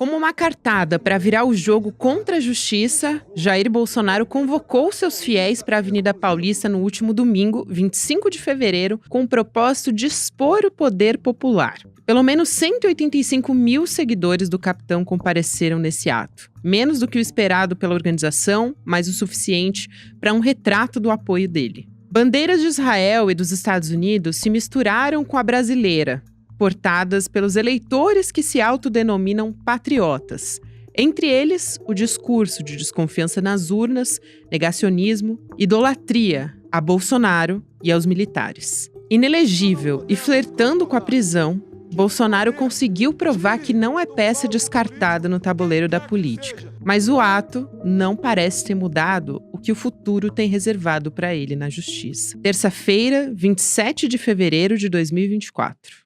Como uma cartada para virar o jogo contra a justiça, Jair Bolsonaro convocou seus fiéis para a Avenida Paulista no último domingo, 25 de fevereiro, com o propósito de expor o poder popular. Pelo menos 185 mil seguidores do capitão compareceram nesse ato. Menos do que o esperado pela organização, mas o suficiente para um retrato do apoio dele. Bandeiras de Israel e dos Estados Unidos se misturaram com a brasileira, portadas pelos eleitores que se autodenominam patriotas. Entre eles, o discurso de desconfiança nas urnas, negacionismo, idolatria a Bolsonaro e aos militares. Inelegível e flertando com a prisão, Bolsonaro conseguiu provar que não é peça descartada no tabuleiro da política. Mas o ato não parece ter mudado o que o futuro tem reservado para ele na justiça. Terça-feira, 27 de fevereiro de 2024.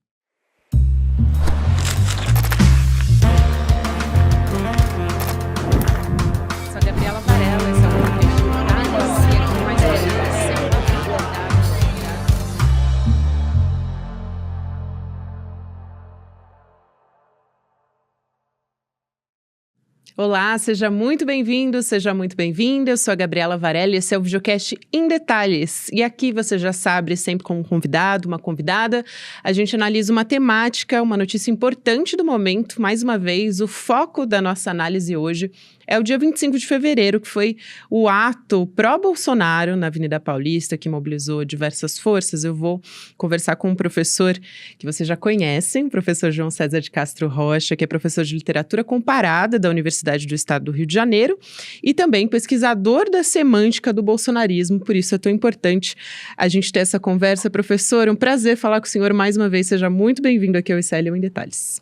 Olá, seja muito bem-vindo, seja muito bem-vinda. Eu sou a Gabriela Varela e esse é o videocast Em Detalhes. E aqui você já sabe, sempre com um convidado, uma convidada, a gente analisa uma temática, uma notícia importante do momento. Mais uma vez, o foco da nossa análise hoje é o dia 25 de fevereiro, que foi o ato pró-Bolsonaro na Avenida Paulista, que mobilizou diversas forças. Eu vou conversar com um professor que vocês já conhecem, o professor João César de Castro Rocha, que é professor de literatura comparada da Universidade do Estado do Rio de Janeiro e também pesquisador da semântica do bolsonarismo. Por isso é tão importante a gente ter essa conversa. Professor, um prazer falar com o senhor mais uma vez. Seja muito bem-vindo aqui ao ICL Em Detalhes.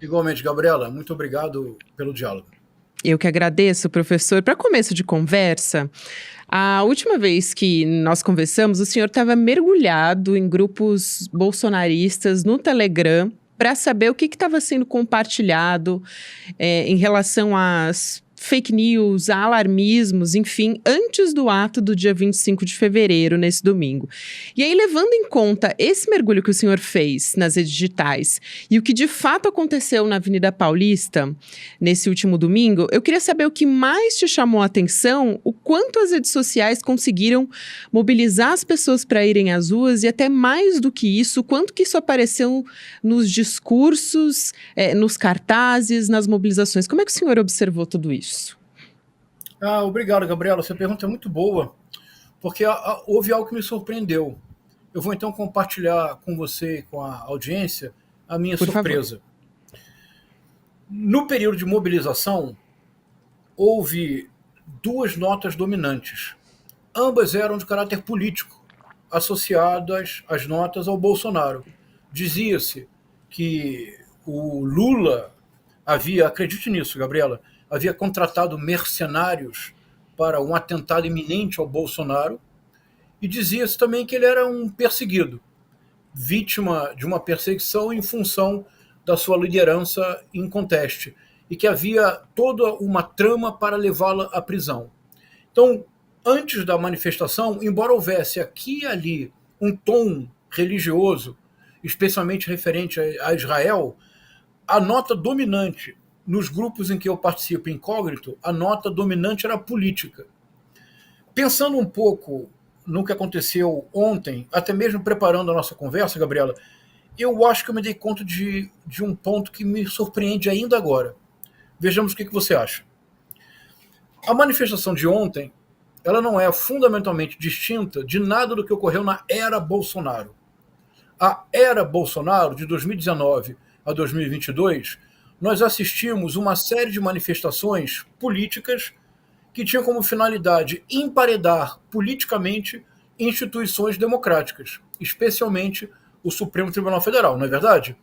Igualmente, Gabriela. Muito obrigado pelo diálogo. Eu que agradeço, professor. Para começo de conversa, a última vez que nós conversamos, o senhor estava mergulhado em grupos bolsonaristas no Telegram para saber o que estava sendo compartilhado em relação às fake news, a alarmismos, enfim, antes do ato do dia 25 de fevereiro, nesse domingo. E aí, levando em conta esse mergulho que o senhor fez nas redes digitais e o que de fato aconteceu na Avenida Paulista nesse último domingo, eu queria saber o que mais te chamou a atenção, o quanto as redes sociais conseguiram mobilizar as pessoas para irem às ruas e até mais do que isso, o quanto que isso apareceu nos discursos, nos cartazes, nas mobilizações. Como é que o senhor observou tudo isso? Obrigado, Gabriela. Essa pergunta é muito boa, porque houve algo que me surpreendeu. Eu vou então compartilhar com você e com a audiência a minha surpresa. No período de mobilização, houve duas notas dominantes. Ambas eram de caráter político, associadas às notas ao Bolsonaro. Dizia-se que o Lula havia, acredite nisso, Gabriela, havia contratado mercenários para um atentado iminente ao Bolsonaro, e dizia-se também que ele era um perseguido, vítima de uma perseguição em função da sua liderança inconteste, e que havia toda uma trama para levá-la à prisão. Então, antes da manifestação, embora houvesse aqui e ali um tom religioso, especialmente referente a Israel, a nota dominante nos grupos em que eu participo incógnito, a nota dominante era política. Pensando um pouco no que aconteceu ontem, até mesmo preparando a nossa conversa, Gabriela, eu acho que eu me dei conta de um ponto que me surpreende ainda agora. Vejamos o que você acha. A manifestação de ontem, ela não é fundamentalmente distinta de nada do que ocorreu na era Bolsonaro. A era Bolsonaro, de 2019 a 2022, nós assistimos uma série de manifestações políticas que tinham como finalidade emparedar politicamente instituições democráticas, especialmente o Supremo Tribunal Federal, não é verdade?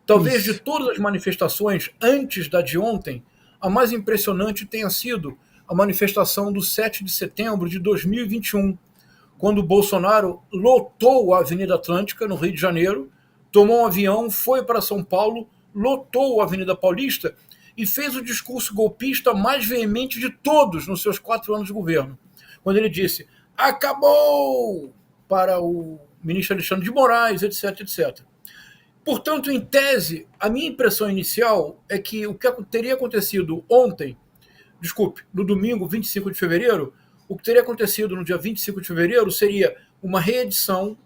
Talvez de todas as manifestações antes da de ontem, a mais impressionante tenha sido a manifestação do 7 de setembro de 2021, quando Bolsonaro lotou a Avenida Atlântica, no Rio de Janeiro, tomou um avião, foi para São Paulo, lotou a Avenida Paulista e fez o discurso golpista mais veemente de todos nos seus 4 anos de governo, quando ele disse: acabou, para o ministro Alexandre de Moraes, etc, etc. Portanto, em tese, a minha impressão inicial é que o que teria acontecido ontem, desculpe, no domingo 25 de fevereiro, o que teria acontecido no dia 25 de fevereiro seria uma reedição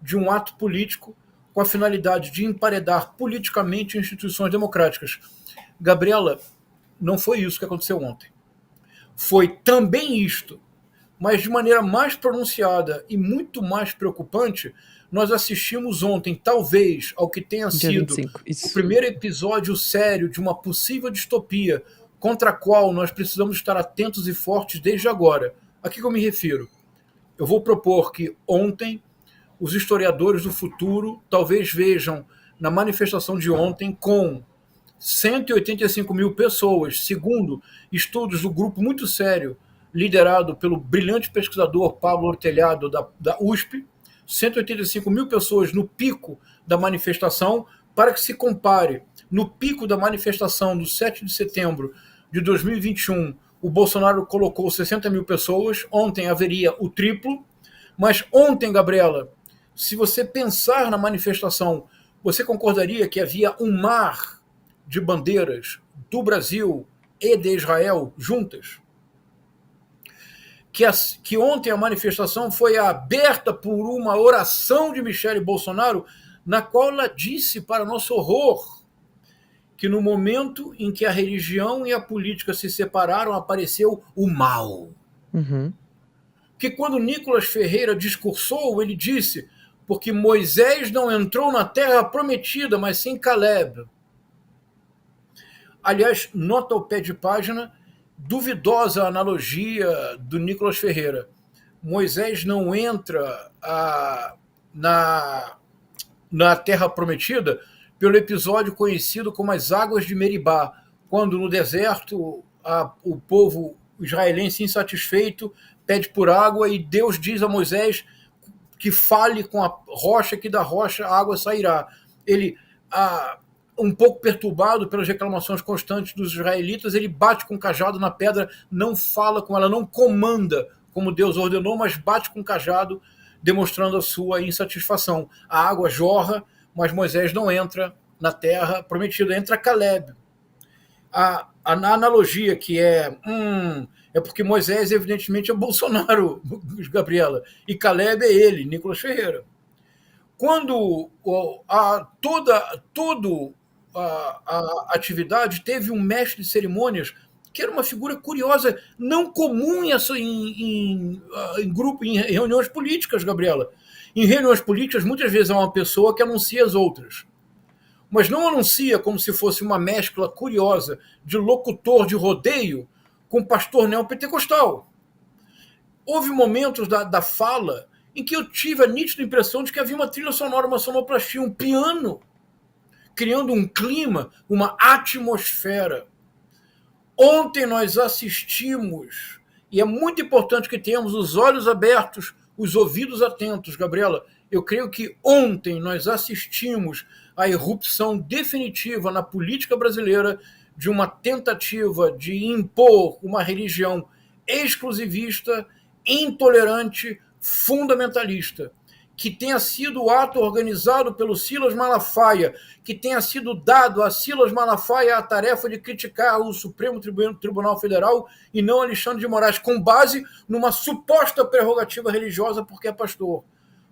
de um ato político com a finalidade de emparedar politicamente instituições democráticas. Gabriela, não foi isso que aconteceu ontem. Foi também isto, mas de maneira mais pronunciada e muito mais preocupante, nós assistimos ontem, talvez, ao que tenha Dia sido 25, o isso. primeiro episódio sério de uma possível distopia contra a qual nós precisamos estar atentos e fortes desde agora. A que eu me refiro? Eu vou propor que ontem os historiadores do futuro talvez vejam na manifestação de ontem com 185 mil pessoas, segundo estudos do grupo muito sério, liderado pelo brilhante pesquisador Pablo Ortelhado, da USP, 185 mil pessoas no pico da manifestação, para que se compare no pico da manifestação do 7 de setembro de 2021, o Bolsonaro colocou 60 mil pessoas, ontem haveria o triplo, mas ontem, Gabriela, se você pensar na manifestação, você concordaria que havia um mar de bandeiras do Brasil e de Israel juntas? Que ontem a manifestação foi aberta por uma oração de Michele Bolsonaro, na qual ela disse, para nosso horror, que no momento em que a religião e a política se separaram, apareceu o mal. Uhum. Que quando Nicolas Ferreira discursou, ele disse, porque Moisés não entrou na terra prometida, mas sim Caleb. Aliás, nota ao pé de página, duvidosa analogia do Nicolas Ferreira. Moisés não entra na Terra Prometida pelo episódio conhecido como as Águas de Meribá, quando no deserto o povo israelense insatisfeito pede por água e Deus diz a Moisés que fale com a rocha, que da rocha a água sairá. Ele, um pouco perturbado pelas reclamações constantes dos israelitas, ele bate com o cajado na pedra, não fala com ela, não comanda como Deus ordenou, mas bate com o cajado, demonstrando a sua insatisfação. A água jorra, mas Moisés não entra na terra prometida, entra Caleb. A analogia que é porque Moisés, evidentemente, é Bolsonaro, Gabriela, e Caleb é ele, Nicolas Ferreira. Quando toda a atividade teve um mestre de cerimônias que era uma figura curiosa, não comum em grupo, em reuniões políticas, Gabriela. Em reuniões políticas, muitas vezes há uma pessoa que anuncia as outras, mas não anuncia como se fosse uma mescla curiosa de locutor de rodeio com pastor neopentecostal. Houve momentos da fala em que eu tive a nítida impressão de que havia uma trilha sonora, uma sonoplastia, um piano, criando um clima, uma atmosfera. Ontem nós assistimos, e é muito importante que tenhamos os olhos abertos, os ouvidos atentos, Gabriela. Eu creio que ontem nós assistimos à irrupção definitiva na política brasileira de uma tentativa de impor uma religião exclusivista, intolerante, fundamentalista, que tenha sido o ato organizado pelo Silas Malafaia, que tenha sido dado a Silas Malafaia a tarefa de criticar o Supremo Tribunal Federal e não Alexandre de Moraes, com base numa suposta prerrogativa religiosa porque é pastor.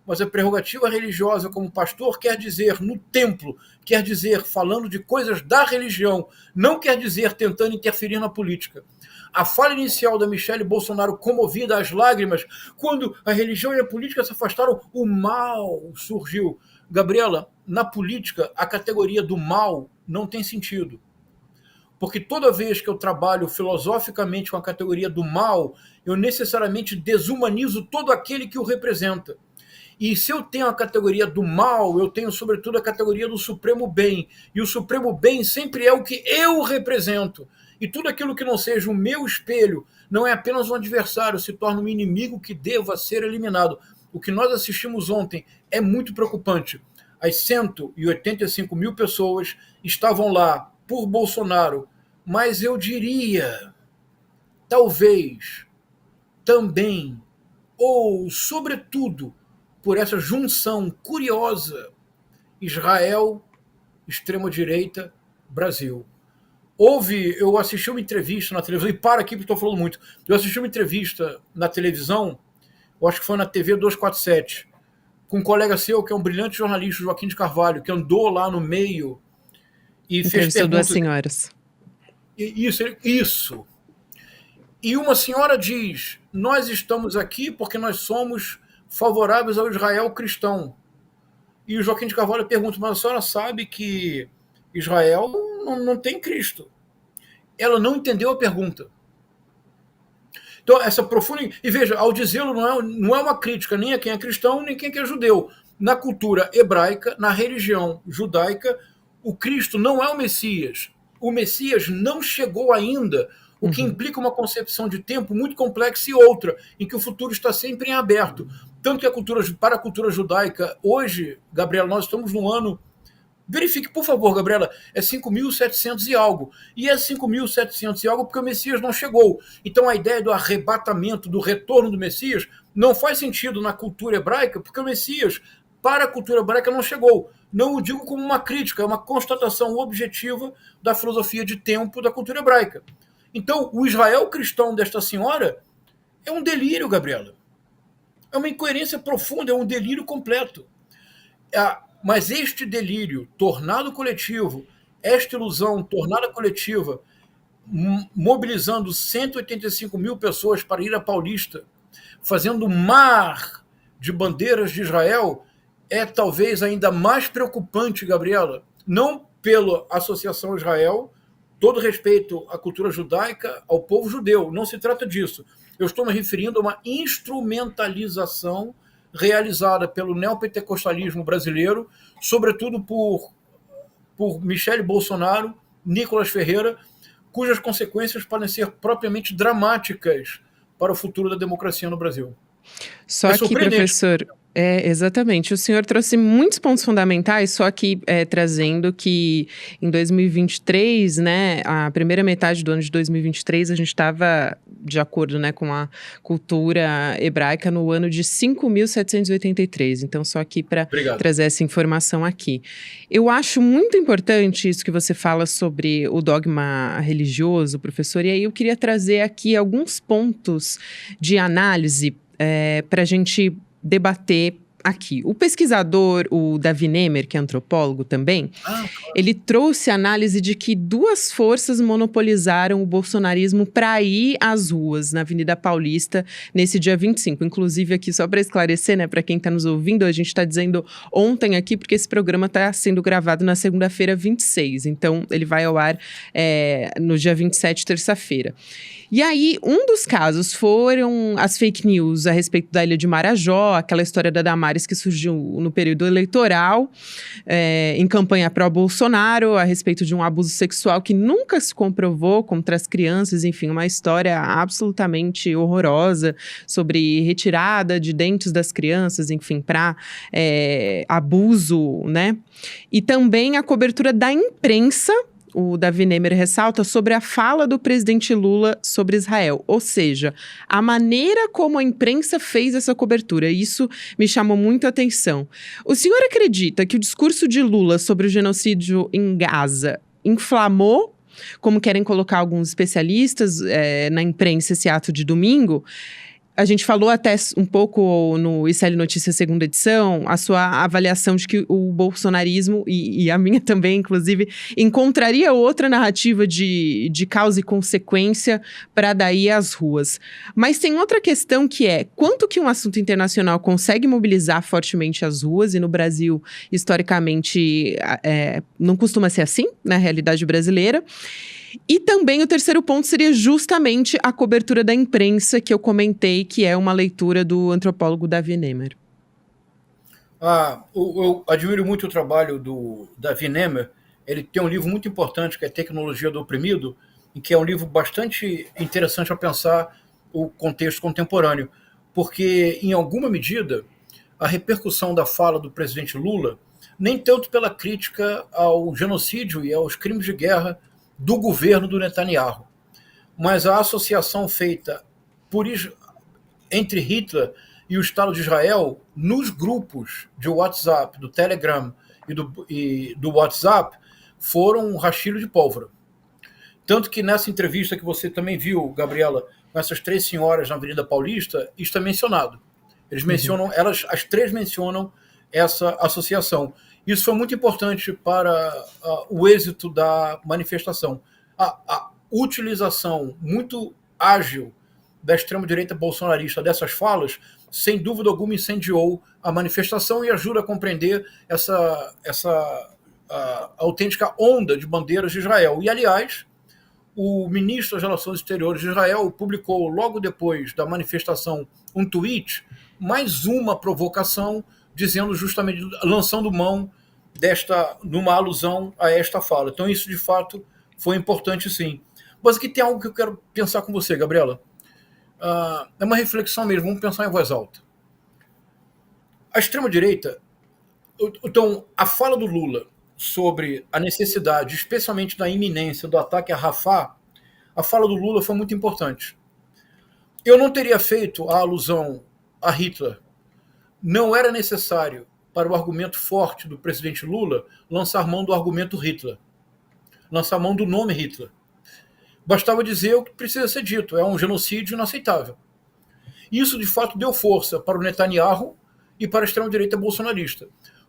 Mas a prerrogativa religiosa como pastor quer dizer no templo, quer dizer falando de coisas da religião, não quer dizer tentando interferir na política. A fala inicial da Michele Bolsonaro, comovida às lágrimas, quando a religião e a política se afastaram, o mal surgiu. Gabriela, na política, a categoria do mal não tem sentido. Porque toda vez que eu trabalho filosoficamente com a categoria do mal, eu necessariamente desumanizo todo aquele que o representa. E se eu tenho a categoria do mal, eu tenho sobretudo a categoria do supremo bem. E o supremo bem sempre é o que eu represento. E tudo aquilo que não seja o meu espelho não é apenas um adversário, se torna um inimigo que deva ser eliminado. O que nós assistimos ontem é muito preocupante. As 185 mil pessoas estavam lá por Bolsonaro, mas eu diria, talvez, também, ou sobretudo, por essa junção curiosa, Israel extrema-direita, Brasil. Eu assisti uma entrevista na televisão, e para aqui porque estou falando muito, eu assisti uma entrevista na televisão, eu acho que foi na TV 247, com um colega seu, que é um brilhante jornalista, Joaquim de Carvalho, que andou lá no meio e fez Entrevistou perguntas. 2 senhoras. Isso. E uma senhora diz, nós estamos aqui porque nós somos favoráveis ao Israel cristão. E o Joaquim de Carvalho pergunta, mas a senhora sabe que Israel não tem Cristo. Ela não entendeu a pergunta. Então, essa profunda... E veja, ao dizê-lo, não é uma crítica nem a quem é cristão, nem quem é judeu. Na cultura hebraica, na religião judaica, o Cristo não é o Messias. O Messias não chegou ainda, o que implica uma concepção de tempo muito complexa e outra, em que o futuro está sempre em aberto. Tanto que para a cultura judaica, hoje, Gabriela, nós estamos no ano... Verifique, por favor, Gabriela, é 5.700 e algo. E é 5.700 e algo porque o Messias não chegou. Então a ideia do arrebatamento, do retorno do Messias, não faz sentido na cultura hebraica, porque o Messias, para a cultura hebraica, não chegou. Não o digo como uma crítica, é uma constatação objetiva da filosofia de tempo da cultura hebraica. Então, o Israel cristão desta senhora é um delírio, Gabriela. É uma incoerência profunda, é um delírio completo. Mas este delírio tornado coletivo, esta ilusão tornada coletiva, mobilizando 185 mil pessoas para ir à Paulista, fazendo um mar de bandeiras de Israel, é talvez ainda mais preocupante, Gabriela, não pela Associação Israel, todo respeito à cultura judaica, ao povo judeu, não se trata disso. Eu estou me referindo a uma instrumentalização realizada pelo neopentecostalismo brasileiro, sobretudo por Michele Bolsonaro, Nicolas Ferreira, cujas consequências podem ser propriamente dramáticas para o futuro da democracia no Brasil. Só que, professor, exatamente. O senhor trouxe muitos pontos fundamentais, só que trazendo que em 2023, né, a primeira metade do ano de 2023, a gente estava de acordo, né, com a cultura hebraica no ano de 5.783. Então, só aqui para trazer essa informação aqui. Eu acho muito importante isso que você fala sobre o dogma religioso, professor, e aí eu queria trazer aqui alguns pontos de análise para a gente debater aqui. O pesquisador, o Davi Nemer, que é antropólogo também, ele trouxe a análise de que 2 forças monopolizaram o bolsonarismo para ir às ruas na Avenida Paulista nesse dia 25. Inclusive aqui, só para esclarecer, né, para quem está nos ouvindo, a gente está dizendo ontem aqui, porque esse programa está sendo gravado na segunda-feira 26. Então, ele vai ao ar no dia 27, terça-feira. E aí, um dos casos foram as fake news a respeito da Ilha de Marajó, aquela história da Damares que surgiu no período eleitoral, em campanha pró-Bolsonaro, a respeito de um abuso sexual que nunca se comprovou contra as crianças, enfim, uma história absolutamente horrorosa sobre retirada de dentes das crianças, enfim, para abuso, né? E também a cobertura da imprensa. O Davi Nemer ressalta sobre a fala do presidente Lula sobre Israel, ou seja, a maneira como a imprensa fez essa cobertura. Isso me chamou muito a atenção. O senhor acredita que o discurso de Lula sobre o genocídio em Gaza inflamou, como querem colocar alguns especialistas na imprensa esse ato de domingo? A gente falou até um pouco no ICL Notícias segunda edição, a sua avaliação de que o bolsonarismo, e a minha também, inclusive, encontraria outra narrativa de causa e consequência para daí às ruas. Mas tem outra questão que é, quanto que um assunto internacional consegue mobilizar fortemente as ruas, e no Brasil, historicamente, não costuma ser assim, na realidade brasileira. E também o terceiro ponto seria justamente a cobertura da imprensa, que eu comentei, que é uma leitura do antropólogo Davi Nemer. Eu admiro muito o trabalho do Davi Nemer. Ele tem um livro muito importante, que é Tecnologia do Oprimido, e que é um livro bastante interessante a pensar o contexto contemporâneo, porque, em alguma medida, a repercussão da fala do presidente Lula, nem tanto pela crítica ao genocídio e aos crimes de guerra do governo do Netanyahu, mas a associação feita entre Hitler e o Estado de Israel nos grupos de WhatsApp, do Telegram e do WhatsApp foram um rastilho de pólvora. Tanto que nessa entrevista que você também viu, Gabriela, com essas 3 senhoras na Avenida Paulista, isso é mencionado. Eles mencionam, as 3 mencionam essa associação. Isso foi muito importante para o êxito da manifestação. A utilização muito ágil da extrema-direita bolsonarista dessas falas, sem dúvida alguma, incendiou a manifestação e ajuda a compreender essa autêntica onda de bandeiras de Israel. E, aliás, o ministro das Relações Exteriores de Israel publicou, logo depois da manifestação, um tweet, mais uma provocação, dizendo justamente, lançando mão numa alusão a esta fala. Então, isso, de fato, foi importante, sim. Mas aqui tem algo que eu quero pensar com você, Gabriela. É uma reflexão mesmo, vamos pensar em voz alta. A extrema-direita, então, a fala do Lula sobre a necessidade, especialmente da iminência do ataque a Rafah, a fala do Lula foi muito importante. Eu não teria feito a alusão a Hitler. Não era necessário, para o argumento forte do presidente Lula, lançar mão do argumento Hitler, lançar mão do nome Hitler. Bastava dizer o que precisa ser dito, é um genocídio inaceitável. Isso, de fato, deu força para o Netanyahu e para a extrema-direita bolsonarista.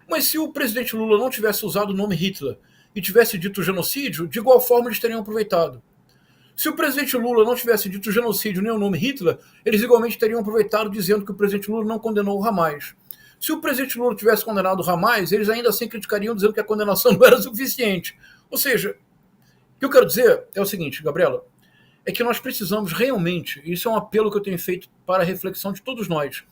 Mas se o presidente Lula não tivesse usado o nome Hitler e tivesse dito genocídio, de igual forma eles teriam aproveitado. Se o presidente Lula não tivesse dito genocídio nem o nome Hitler, eles igualmente teriam aproveitado dizendo que o presidente Lula não condenou o Hamas. Se o presidente Lula tivesse condenado o Hamas, eles ainda assim criticariam dizendo que a condenação não era suficiente. Ou seja, o que eu quero dizer é o seguinte, Gabriela, é que nós precisamos realmente, isso é um apelo que eu tenho feito para a reflexão de todos nós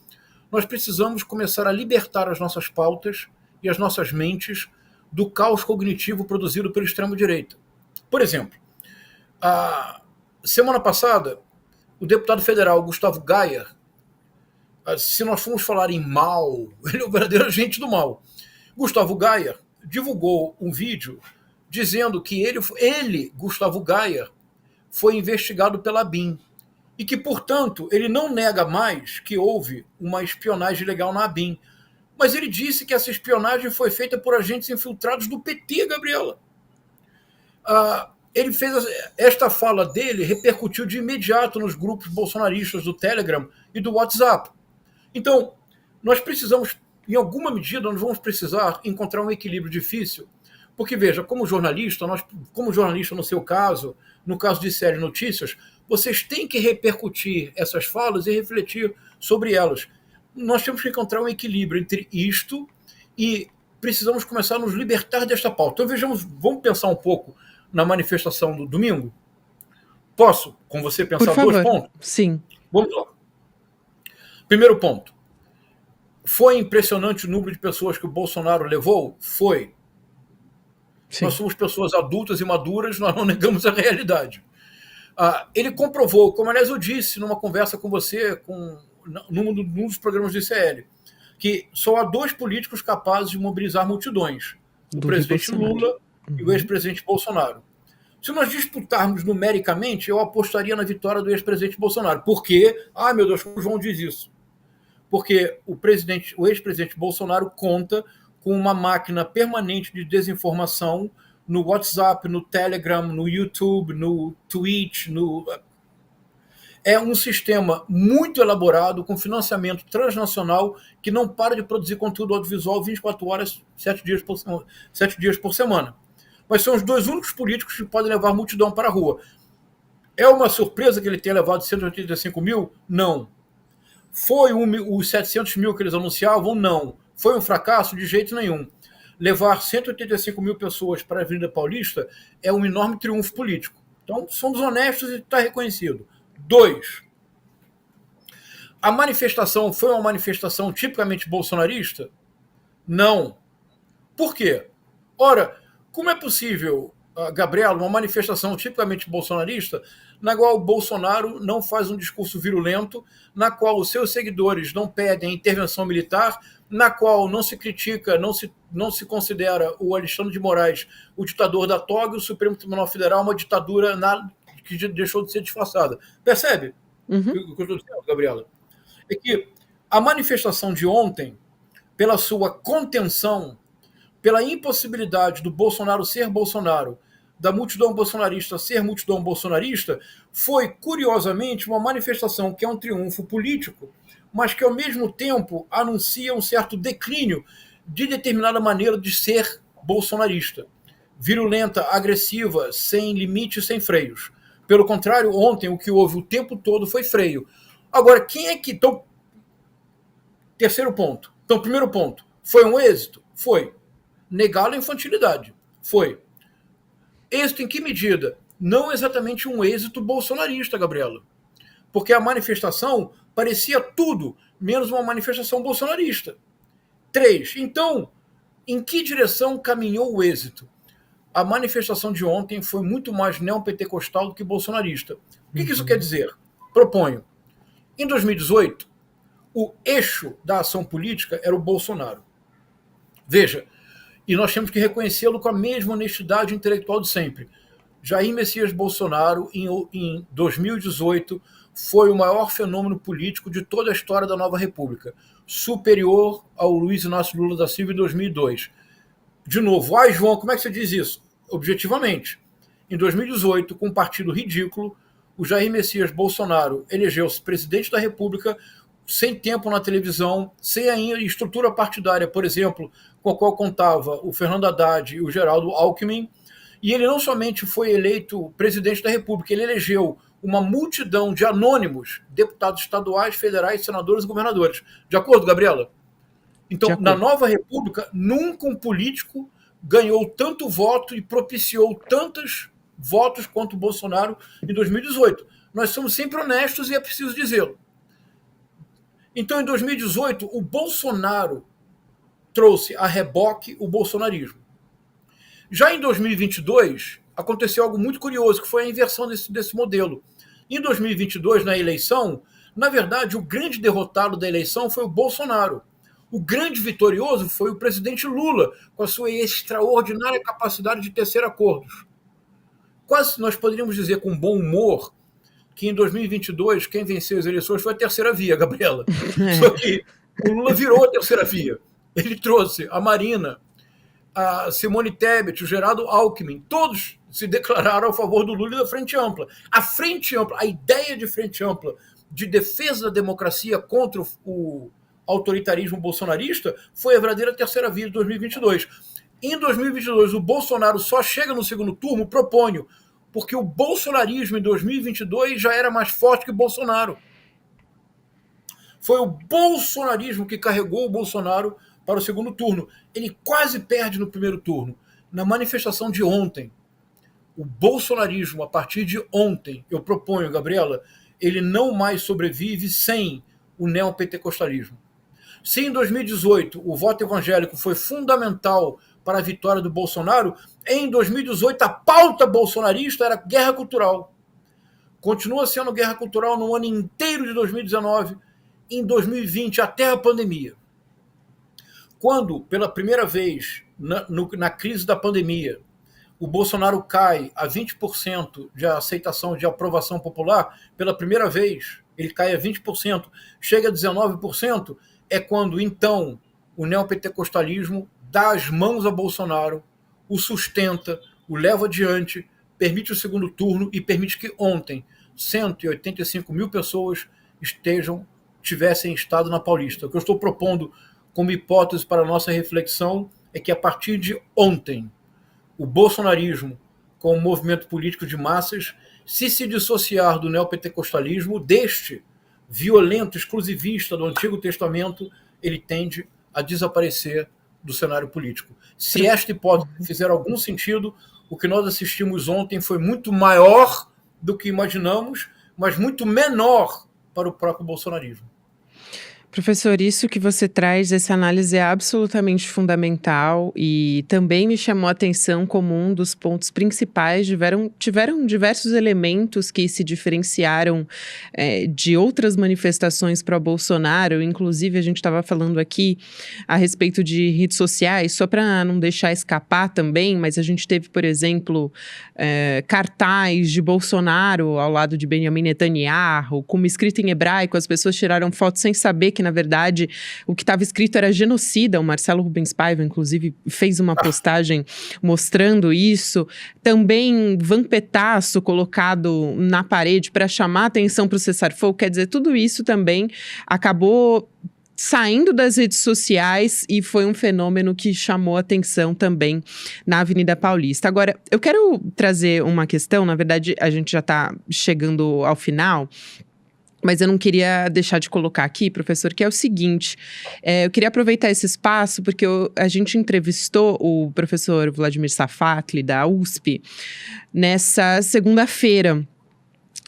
precisamos começar a libertar as nossas pautas e as nossas mentes do caos cognitivo produzido pela extrema-direita. Por exemplo, a semana passada, o deputado federal Gustavo Gayer, se nós formos falar em mal, ele é o verdadeiro agente do mal. Gustavo Gayer divulgou um vídeo dizendo que ele Gustavo Gayer, foi investigado pela ABIN e que, portanto, ele não nega mais que houve uma espionagem ilegal na ABIN. Mas ele disse que essa espionagem foi feita por agentes infiltrados do PT, Gabriela. Ele fez esta fala dele, repercutiu de imediato nos grupos bolsonaristas do Telegram e do WhatsApp. Então, nós precisamos, em alguma medida, nós vamos precisar encontrar um equilíbrio difícil, porque, veja, como jornalista no seu caso, no caso de Série Notícias, vocês têm que repercutir essas falas e refletir sobre elas. Nós temos que encontrar um equilíbrio entre isto e precisamos começar a nos libertar desta pauta. Então, vamos pensar um pouco na manifestação do domingo? Posso, com você, pensar 2 pontos? Sim. Vamos lá. Primeiro ponto. Foi impressionante o número de pessoas que o Bolsonaro levou? Foi. Sim. Nós somos pessoas adultas e maduras, nós não negamos a realidade. Ele comprovou, como aliás eu disse numa conversa com você, num dos programas do ICL, que só há 2 políticos capazes de mobilizar multidões: o presidente Lula e o ex-presidente Bolsonaro. Se nós disputarmos numericamente, eu apostaria na vitória do ex-presidente Bolsonaro. Por quê? Meu Deus, como o João diz isso? Porque o ex-presidente Bolsonaro conta com uma máquina permanente de desinformação no WhatsApp, no Telegram, no YouTube, no Twitch. É um sistema muito elaborado, com financiamento transnacional, que não para de produzir conteúdo audiovisual 24 horas, 7 dias por semana. Mas são os 2 únicos políticos que podem levar a multidão para a rua. É uma surpresa que ele tenha levado 185 mil? Não. Foi os 700 mil que eles anunciavam? Não. Foi um fracasso? De jeito nenhum. Levar 185 mil pessoas para a Avenida Paulista é um enorme triunfo político. Então, somos honestos e está reconhecido. 2. A manifestação foi uma manifestação tipicamente bolsonarista? Não. Por quê? Ora, como é possível, Gabriela, uma manifestação tipicamente bolsonarista, na qual o Bolsonaro não faz um discurso virulento, na qual os seus seguidores não pedem intervenção militar, na qual não se critica, não se considera o Alexandre de Moraes o ditador da toga e o Supremo Tribunal Federal uma ditadura que deixou de ser disfarçada. Percebe o que eu estou dizendo, Gabriela? É que a manifestação de ontem, pela sua contenção, pela impossibilidade do Bolsonaro ser Bolsonaro, da multidão bolsonarista ser multidão bolsonarista, foi, curiosamente, uma manifestação que é um triunfo político, mas que, ao mesmo tempo, anuncia um certo declínio de determinada maneira de ser bolsonarista. Virulenta, agressiva, sem limite, sem freios. Pelo contrário, ontem o que houve o tempo todo foi freio. Agora, quem é que... Então, terceiro ponto. Então, primeiro ponto. Foi um êxito? Foi. Negá-lo a infantilidade? Foi. Êxito em que medida? Não exatamente um êxito bolsonarista, Gabriela. Porque a manifestação parecia tudo menos uma manifestação bolsonarista. 3. Então, em que direção caminhou o êxito? A manifestação de ontem foi muito mais neopentecostal do que bolsonarista. O que isso quer dizer? Proponho. Em 2018, o eixo da ação política era o Bolsonaro. Veja, e nós temos que reconhecê-lo com a mesma honestidade intelectual de sempre. Jair Messias Bolsonaro, em 2018, foi o maior fenômeno político de toda a história da nova república, superior ao Luiz Inácio Lula da Silva em 2002. De novo, João, como é que você diz isso? Objetivamente, em 2018, com um partido ridículo, o Jair Messias Bolsonaro elegeu-se presidente da República sem tempo na televisão, sem ainda estrutura partidária, por exemplo, com a qual contava o Fernando Haddad e o Geraldo Alckmin, e ele não somente foi eleito presidente da República, ele elegeu uma multidão de anônimos, deputados estaduais, federais, senadores e governadores. De acordo, Gabriela? Então, na nova República, nunca um político ganhou tanto voto e propiciou tantos votos quanto o Bolsonaro em 2018. Nós somos sempre honestos e é preciso dizê-lo. Então, em 2018, o Bolsonaro trouxe a reboque o bolsonarismo. Já em 2022, aconteceu algo muito curioso, que foi a inversão desse modelo. Em 2022, na eleição, na verdade, o grande derrotado da eleição foi o Bolsonaro. O grande vitorioso foi o presidente Lula, com a sua extraordinária capacidade de tecer acordos. Quase nós poderíamos dizer com bom humor que em 2022 quem venceu as eleições foi a terceira via, Gabriela. Só que o Lula virou a terceira via. Ele trouxe a Marina, a Simone Tebet, o Geraldo Alckmin, todos se declararam a favor do Lula e da Frente Ampla. A Frente Ampla, a ideia de Frente Ampla de defesa da democracia contra o autoritarismo bolsonarista foi a verdadeira terceira via de 2022. Em 2022, o Bolsonaro só chega no segundo turno, proponho, porque o bolsonarismo em 2022 já era mais forte que o Bolsonaro. Foi o bolsonarismo que carregou o Bolsonaro para o segundo turno. Ele quase perde no primeiro turno. Na manifestação de ontem, o bolsonarismo, a partir de ontem, eu proponho, Gabriela, ele não mais sobrevive sem o neopentecostalismo. Se em 2018 o voto evangélico foi fundamental para a vitória do Bolsonaro, em 2018 a pauta bolsonarista era guerra cultural. Continua sendo guerra cultural no ano inteiro de 2019, em 2020, até a pandemia. Quando, pela primeira vez, na crise da pandemia, o Bolsonaro cai a 20% de aceitação, de aprovação popular, pela primeira vez, ele cai a 20%, chega a 19%, é quando, então, o neopentecostalismo dá as mãos a Bolsonaro, o sustenta, o leva adiante, permite o segundo turno e permite que ontem 185 mil pessoas tivessem estado na Paulista. O que eu estou propondo como hipótese para a nossa reflexão é que, a partir de ontem, o bolsonarismo, como movimento político de massas, se dissociar do neopentecostalismo, deste violento, exclusivista do Antigo Testamento, ele tende a desaparecer do cenário político. Se esta hipótese fizer algum sentido, o que nós assistimos ontem foi muito maior do que imaginamos, mas muito menor para o próprio bolsonarismo. Professor, isso que você traz, essa análise é absolutamente fundamental e também me chamou a atenção como um dos pontos principais. Tiveram diversos elementos que se diferenciaram de outras manifestações pró-Bolsonaro. Inclusive, a gente estava falando aqui a respeito de redes sociais, só para não deixar escapar também, mas a gente teve, por exemplo, cartaz de Bolsonaro ao lado de Benjamin Netanyahu, como escrito em hebraico, as pessoas tiraram fotos sem saber que que, na verdade, o que estava escrito era genocida. O Marcelo Rubens Paiva, inclusive, fez uma postagem mostrando isso. Também vampetaço colocado na parede para chamar atenção para o cessar-fogo. Quer dizer, tudo isso também acabou saindo das redes sociais e foi um fenômeno que chamou atenção também na Avenida Paulista. Agora, eu quero trazer uma questão, na verdade, a gente já está chegando ao final, mas eu não queria deixar de colocar aqui, professor, que é o seguinte, eu queria aproveitar esse espaço, porque a gente entrevistou o professor Vladimir Safatli, da USP, nessa segunda-feira.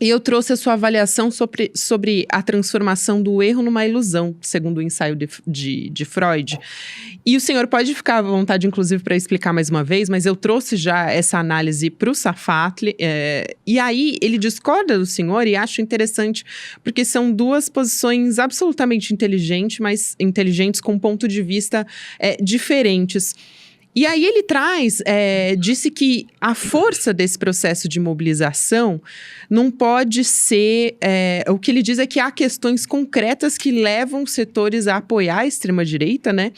E eu trouxe a sua avaliação sobre a transformação do erro numa ilusão, segundo o ensaio de Freud. E o senhor pode ficar à vontade, inclusive, para explicar mais uma vez, mas eu trouxe já essa análise para o Safatli. E aí ele discorda do senhor e acho interessante, porque são duas posições absolutamente inteligentes, mas inteligentes com ponto de vista diferentes. E aí ele disse que a força desse processo de mobilização não pode ser... o que ele diz é que há questões concretas que levam os setores a apoiar a extrema-direita, né?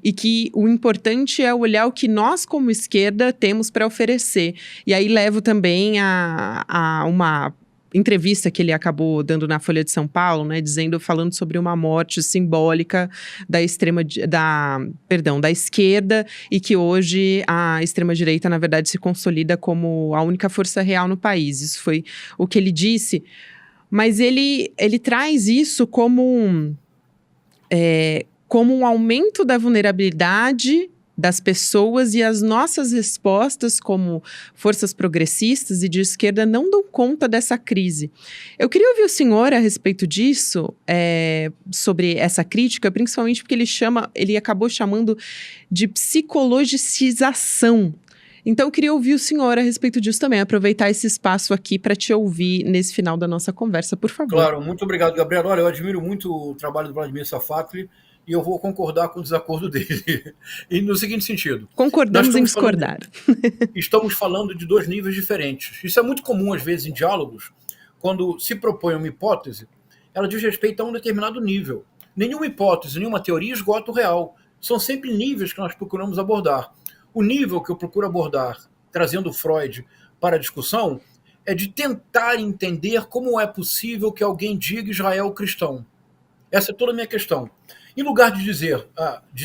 E que o importante é olhar o que nós, como esquerda, temos para oferecer. E aí levo também a uma entrevista que ele acabou dando na Folha de São Paulo, né, falando sobre uma morte simbólica da esquerda, e que hoje a extrema-direita, na verdade, se consolida como a única força real no país. Isso foi o que ele disse. Mas ele traz isso como um aumento da vulnerabilidade das pessoas, e as nossas respostas como forças progressistas e de esquerda não dão conta dessa crise. Eu queria ouvir o senhor a respeito disso, sobre essa crítica, principalmente porque ele acabou chamando de psicologicização. Então, eu queria ouvir o senhor a respeito disso também, aproveitar esse espaço aqui para te ouvir nesse final da nossa conversa, por favor. Claro, muito obrigado, Gabriela. Olha, eu admiro muito o trabalho do Vladimir Safatli, e eu vou concordar com o desacordo dele. E no seguinte sentido... Concordamos em discordar. Estamos falando de dois níveis diferentes. Isso é muito comum, às vezes, em diálogos, quando se propõe uma hipótese, ela diz respeito a um determinado nível. Nenhuma hipótese, nenhuma teoria esgota o real. São sempre níveis que nós procuramos abordar. O nível que eu procuro abordar, trazendo Freud para a discussão, é de tentar entender como é possível que alguém diga Israel cristão. Essa é toda a minha questão. Em lugar de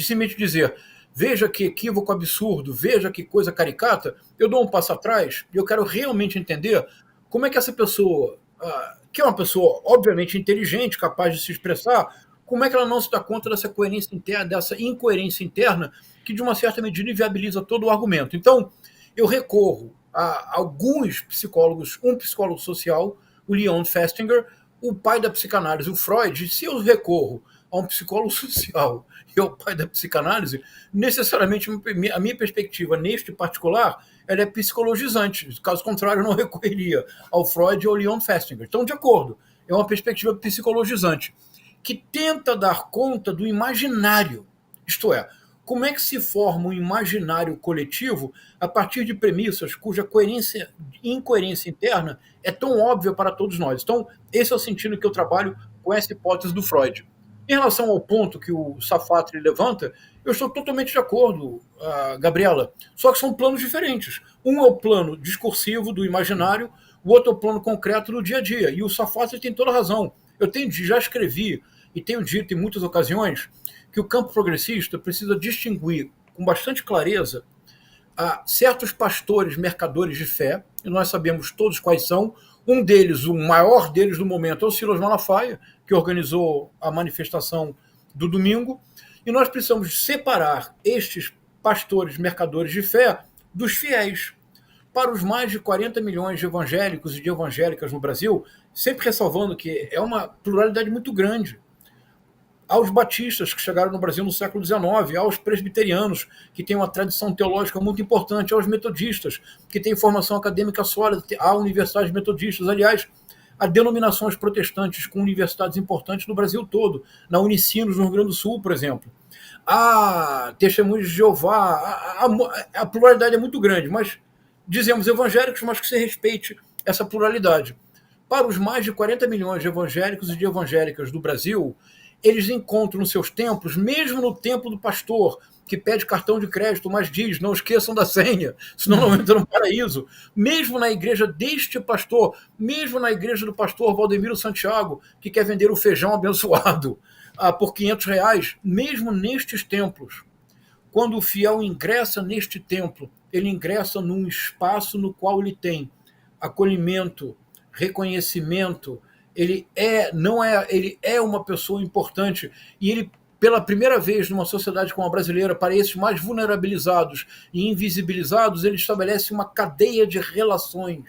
simplesmente dizer, veja que equívoco absurdo, veja que coisa caricata, eu dou um passo atrás e eu quero realmente entender como é que essa pessoa, que é uma pessoa obviamente inteligente, capaz de se expressar, como é que ela não se dá conta dessa incoerência interna que, de uma certa medida, inviabiliza todo o argumento. Então, eu recorro a alguns psicólogos, um psicólogo social, o Leon Festinger, o pai da psicanálise, o Freud. Se eu recorro a um psicólogo social e ao pai da psicanálise, necessariamente a minha perspectiva neste particular, ela é psicologizante. Caso contrário, eu não recorreria ao Freud ou ao Leon Festinger. Então, de acordo, é uma perspectiva psicologizante que tenta dar conta do imaginário. Isto é, como é que se forma um imaginário coletivo a partir de premissas cuja incoerência interna é tão óbvia para todos nós. Então, esse é o sentido que eu trabalho com essa hipótese do Freud. Em relação ao ponto que o Safatli levanta, eu estou totalmente de acordo, Gabriela, só que são planos diferentes. Um é o plano discursivo do imaginário, o outro é o plano concreto do dia a dia. E o Safatli tem toda a razão. Já escrevi e tenho dito em muitas ocasiões que o campo progressista precisa distinguir com bastante clareza certos pastores mercadores de fé, e nós sabemos todos quais são. Um deles, o maior deles no momento, é o Silas Malafaia, que organizou a manifestação do domingo, e nós precisamos separar estes pastores mercadores de fé dos fiéis. Para os mais de 40 milhões de evangélicos e de evangélicas no Brasil, sempre ressalvando que é uma pluralidade muito grande. Aos batistas que chegaram no Brasil no século XIX, aos presbiterianos, que têm uma tradição teológica muito importante, aos metodistas, que têm formação acadêmica sólida, há universidades metodistas, aliás, há denominações protestantes com universidades importantes no Brasil todo, na Unicinos, no Rio Grande do Sul, por exemplo. Há testemunhos de Jeová, a pluralidade é muito grande, mas dizemos evangélicos, mas que se respeite essa pluralidade. Para os mais de 40 milhões de evangélicos e de evangélicas do Brasil, eles encontram nos seus templos, mesmo no templo do pastor, que pede cartão de crédito, mas diz, não esqueçam da senha, senão não entram no paraíso. Mesmo na igreja deste pastor, mesmo na igreja do pastor Valdemiro Santiago, que quer vender o feijão abençoado por R$500, mesmo nestes templos, quando o fiel ingressa neste templo, ele ingressa num espaço no qual ele tem acolhimento, reconhecimento, ele é uma pessoa importante, e ele, pela primeira vez numa sociedade como a brasileira, para esses mais vulnerabilizados e invisibilizados, ele estabelece uma cadeia de relações.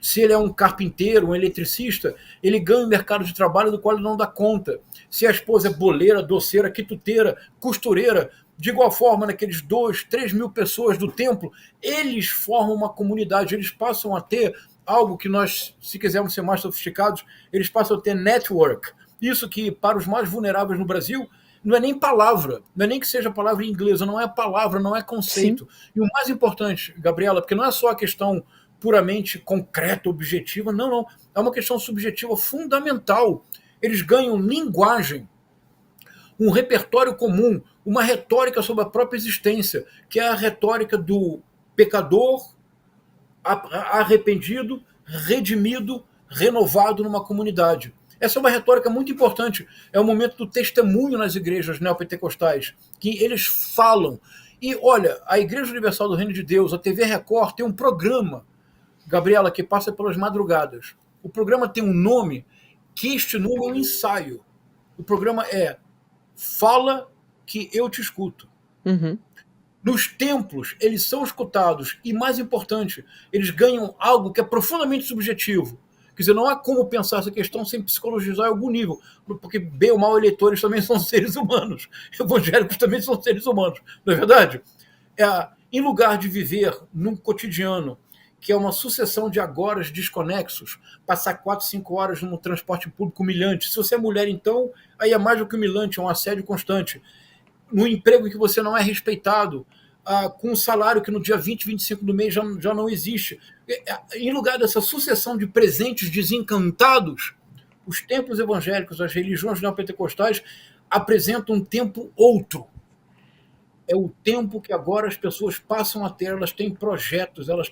Se ele é um carpinteiro, um eletricista, ele ganha um mercado de trabalho do qual ele não dá conta. Se a esposa é boleira, doceira, quituteira, costureira, de igual forma, naqueles 2-3 mil pessoas do templo, eles formam uma comunidade, eles passam a ter algo que nós, se quisermos ser mais sofisticados, eles passam a ter network. Isso que, para os mais vulneráveis no Brasil, não é nem palavra, não é nem que seja palavra inglesa, não é palavra, não é conceito. Sim. E o mais importante, Gabriela, porque não é só a questão puramente concreta, objetiva, não, é uma questão subjetiva fundamental. Eles ganham linguagem, um repertório comum, uma retórica sobre a própria existência, que é a retórica do pecador arrependido, redimido, renovado numa comunidade. Essa é uma retórica muito importante. É o momento do testemunho nas igrejas neopentecostais, que eles falam. E, olha, a Igreja Universal do Reino de Deus, a TV Record, tem um programa, Gabriela, que passa pelas madrugadas. O programa tem um nome, que este nome é um ensaio. O programa é Fala que eu te escuto. Uhum. Nos templos, eles são escutados e, mais importante, eles ganham algo que é profundamente subjetivo. Quer dizer, não há como pensar essa questão sem psicologizar em algum nível, porque, bem ou mal, eleitores também são seres humanos, evangélicos também são seres humanos, não é verdade? Em lugar de viver num cotidiano que é uma sucessão de agoras desconexos, passar 4-5 horas num transporte público humilhante. Se você é mulher, então, aí é mais do que humilhante, é um assédio constante. No emprego em que você não é respeitado, com um salário que no dia 20, 25 do mês já não existe. Em lugar dessa sucessão de presentes desencantados, os templos evangélicos, as religiões neopentecostais apresentam um tempo outro. É o tempo que agora as pessoas passam a ter, elas têm projetos, elas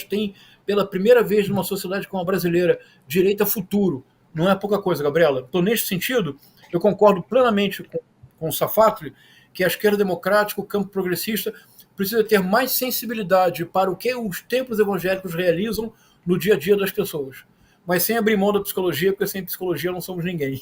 têm pela primeira vez numa sociedade como a brasileira, direito a futuro. Não é pouca coisa, Gabriela. Então, neste sentido, eu concordo plenamente com o Safatli, que a esquerda democrática, o campo progressista, precisa ter mais sensibilidade para o que os templos evangélicos realizam no dia a dia das pessoas. Mas sem abrir mão da psicologia, porque sem psicologia não somos ninguém.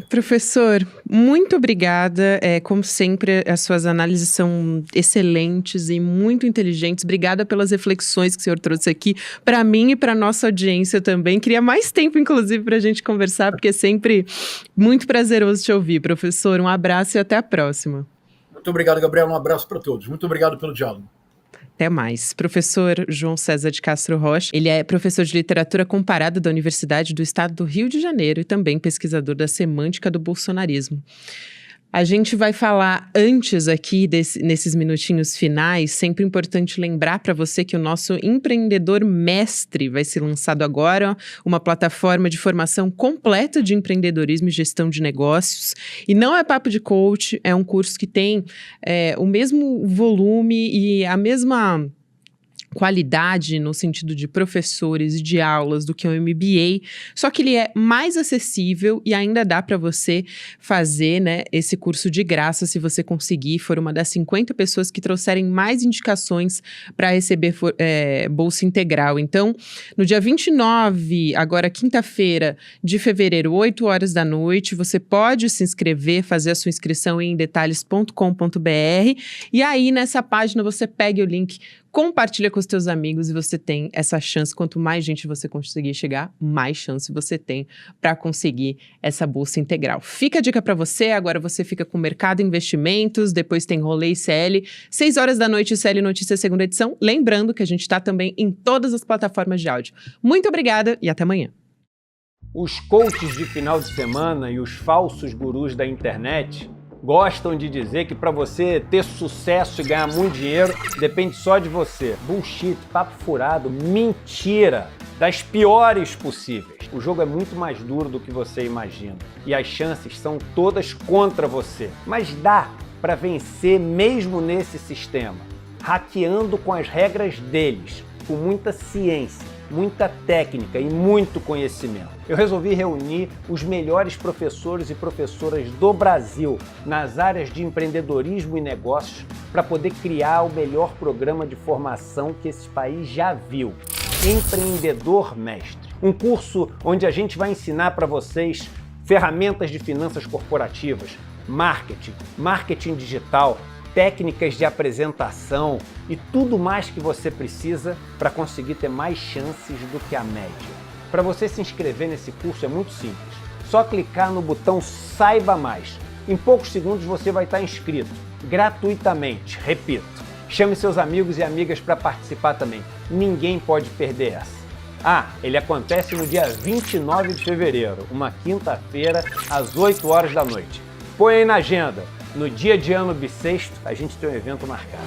Professor, muito obrigada. Como sempre, as suas análises são excelentes e muito inteligentes. Obrigada pelas reflexões que o senhor trouxe aqui para mim e para a nossa audiência também. Queria mais tempo, inclusive, para a gente conversar, porque é sempre muito prazeroso te ouvir, professor. Um abraço e até a próxima. Muito obrigado, Gabriela. Um abraço para todos. Muito obrigado pelo diálogo. Até mais. Professor João César de Castro Rocha, ele é professor de literatura comparada da Universidade do Estado do Rio de Janeiro e também pesquisador da semântica do bolsonarismo. A gente vai falar antes aqui, nesses minutinhos finais, sempre importante lembrar para você que o nosso Empreendedor Mestre vai ser lançado agora, uma plataforma de formação completa de empreendedorismo e gestão de negócios. E não é papo de coach, é um curso que tem o mesmo volume e a mesma qualidade no sentido de professores e de aulas do que o MBA, só que ele é mais acessível e ainda dá para você fazer, né, esse curso de graça se você conseguir, for uma das 50 pessoas que trouxerem mais indicações para receber bolsa integral. Então, no dia 29, agora quinta-feira de fevereiro, 8 horas da noite, você pode se inscrever, fazer a sua inscrição em detalhes.com.br e aí nessa página você pega o link, compartilha com os teus amigos e você tem essa chance. Quanto mais gente você conseguir chegar, mais chance você tem para conseguir essa bolsa integral. Fica a dica para você, agora você fica com Mercado Investimentos, depois tem Rolê ICL, 6 horas da noite, ICL Notícias, segunda edição. Lembrando que a gente está também em todas as plataformas de áudio. Muito obrigada e até amanhã. Os coaches de final de semana e os falsos gurus da internet gostam de dizer que para você ter sucesso e ganhar muito dinheiro, depende só de você. Bullshit, papo furado, mentira, das piores possíveis. O jogo é muito mais duro do que você imagina e as chances são todas contra você. Mas dá para vencer mesmo nesse sistema, hackeando com as regras deles, com muita ciência, muita técnica e muito conhecimento. Eu resolvi reunir os melhores professores e professoras do Brasil nas áreas de empreendedorismo e negócios para poder criar o melhor programa de formação que esse país já viu. Empreendedor Mestre. Um curso onde a gente vai ensinar para vocês ferramentas de finanças corporativas, marketing digital, técnicas de apresentação e tudo mais que você precisa para conseguir ter mais chances do que a média. Para você se inscrever nesse curso é muito simples. Só clicar no botão Saiba Mais. Em poucos segundos você vai estar inscrito, gratuitamente. Repito, chame seus amigos e amigas para participar também. Ninguém pode perder essa. Ele acontece no dia 29 de fevereiro, uma quinta-feira, às 8 horas da noite. Põe aí na agenda. No dia de ano bissexto, a gente tem um evento marcado.